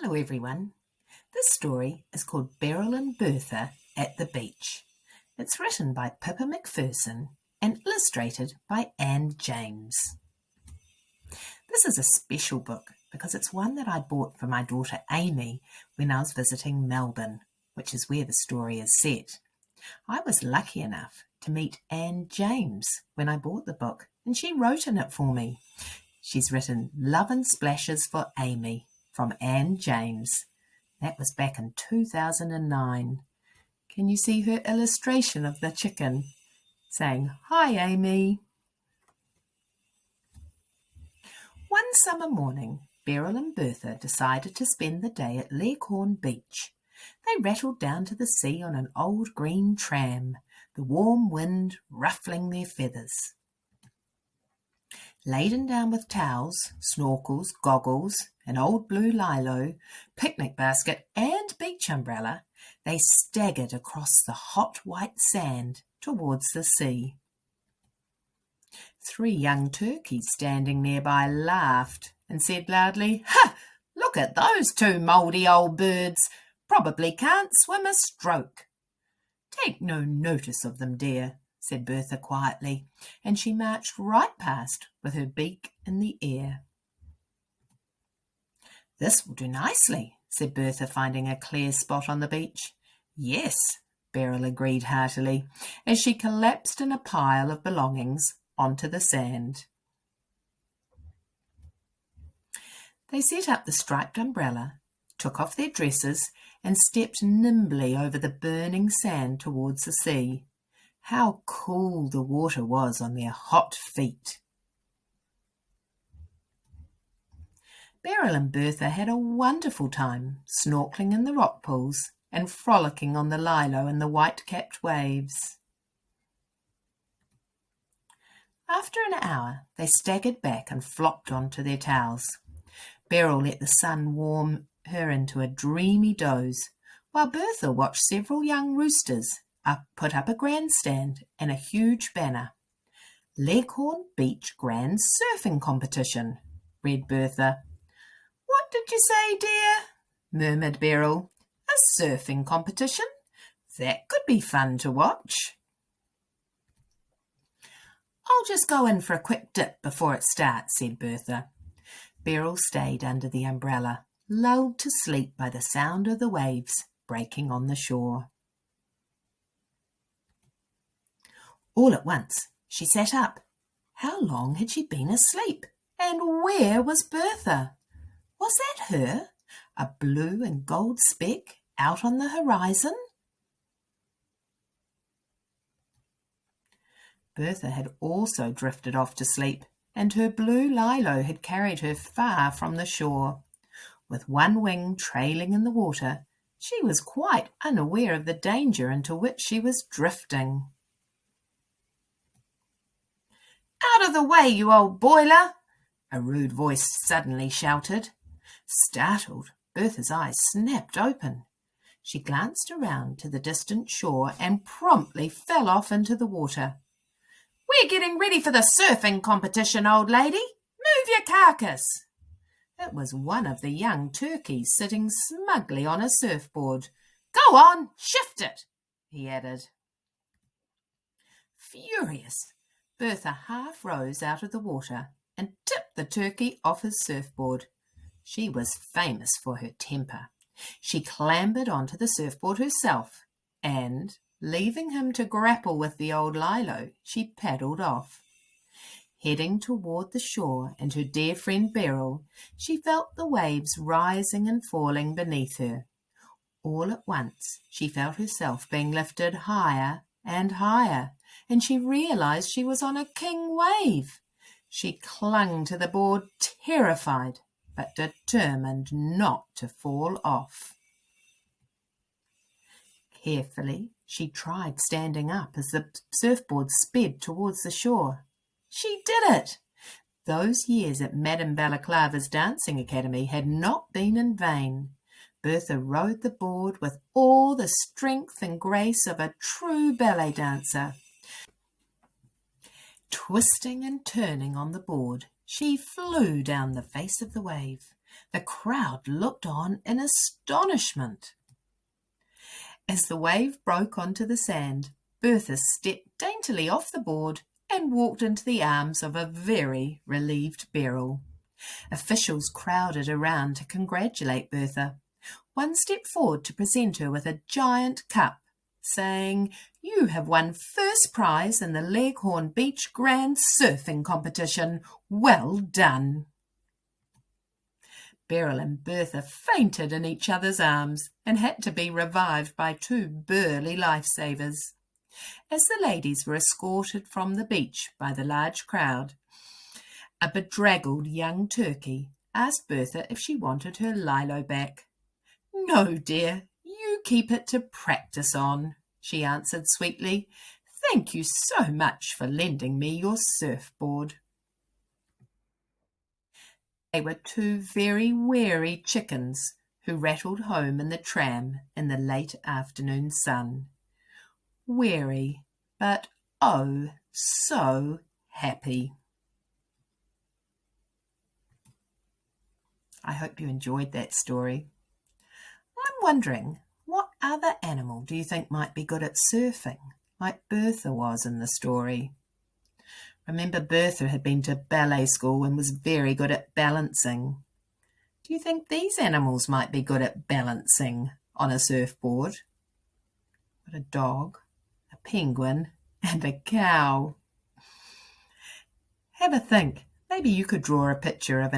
Hello everyone. This story is called Beryl and Bertha at the Beach. It's written by Pippa MacPherson and illustrated by Anne James. This is a special book because it's one that I bought for my daughter Amy when I was visiting Melbourne, which is where the story is set. I was lucky enough to meet Anne James when I bought the book, and she wrote in it for me. She's written Love and Splashes for Amy from Anne James. That was back in 2009. Can you see her illustration of the chicken saying, "Hi, Amy"? One summer morning, Beryl and Bertha decided to spend the day at Cran Beach. They rattled down to the sea on an old green tram, the warm wind ruffling their feathers. Laden down with towels, snorkels, goggles, an old blue lilo, picnic basket and beach umbrella, they staggered across the hot white sand towards the sea. 3 young turkeys standing nearby laughed and said loudly, "Ha! Look at those 2 mouldy old birds. Probably can't swim a stroke." "Take no notice of them, dear," said Bertha quietly, and she marched right past with her beak in the air. "This will do nicely," said Bertha, finding a clear spot on the beach. "Yes," Beryl agreed heartily, as she collapsed in a pile of belongings onto the sand. They set up the striped umbrella, took off their dresses, and stepped nimbly over the burning sand towards the sea. How cool the water was on their hot feet. Beryl and Bertha had a wonderful time snorkeling in the rock pools and frolicking on the lilo in the white-capped waves. After an hour, they staggered back and flopped onto their towels. Beryl let the sun warm her into a dreamy doze, while Bertha watched several young roosters put up a grandstand and a huge banner. "Leghorn Beach Grand Surfing Competition," read Bertha. "What did you say, dear?" murmured Beryl. "A surfing competition? That could be fun to watch." "I'll just go in for a quick dip before it starts," said Bertha. Beryl stayed under the umbrella, lulled to sleep by the sound of the waves breaking on the shore. All at once, she sat up. How long had she been asleep? And where was Bertha? Was that her? A blue and gold speck out on the horizon? Bertha had also drifted off to sleep, and her blue lilo had carried her far from the shore. With one wing trailing in the water, she was quite unaware of the danger into which she was drifting. "Out of the way, you old boiler!" a rude voice suddenly shouted. Startled, Bertha's eyes snapped open. She glanced around to the distant shore and promptly fell off into the water. "We're getting ready for the surfing competition, old lady. Move your carcass." It was one of the young turkeys sitting smugly on a surfboard. "Go on, shift it," he added. Furious, Bertha half rose out of the water and tipped the turkey off his surfboard. She was famous for her temper. She clambered onto the surfboard herself and, leaving him to grapple with the old lilo, she paddled off. Heading toward the shore and her dear friend Beryl, she felt the waves rising and falling beneath her. All at once, she felt herself being lifted higher and higher, and she realized she was on a king wave. She clung to the board, terrified, but determined not to fall off. Carefully, she tried standing up as the surfboard sped towards the shore. She did it! Those years at Madame Balaclava's dancing academy had not been in vain. Bertha rode the board with all the strength and grace of a true ballet dancer. Twisting and turning on the board, she flew down the face of the wave, The crowd looked on in astonishment. As the wave broke onto the sand, Bertha stepped daintily off the board and walked into the arms of a very relieved Beryl. Officials crowded around to congratulate Bertha. One stepped forward to present her with a giant cup, saying, "You have won first prize in the Leghorn Beach Grand Surfing Competition. Well done." Beryl and Bertha fainted in each other's arms and had to be revived by two burly lifesavers. As the ladies were escorted from the beach by the large crowd, a bedraggled young turkey asked Bertha if she wanted her lilo back. "No, dear, you keep it to practice on," she answered sweetly. "Thank you so much for lending me your surfboard." They were two very wary chickens who rattled home in the tram in the late afternoon sun. Weary, but oh, so happy. I hope you enjoyed that story. I'm wondering, what other animal do you think might be good at surfing, like Bertha was in the story? Remember, Bertha had been to ballet school and was very good at balancing. Do you think these animals might be good at balancing on a surfboard? Got a dog, a penguin, and a cow. Have a think. Maybe you could draw a picture of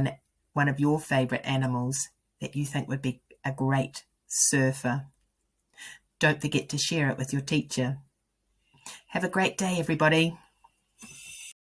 one of your favourite animals that you think would be a great surfer. Don't forget to share it with your teacher. Have a great day, everybody.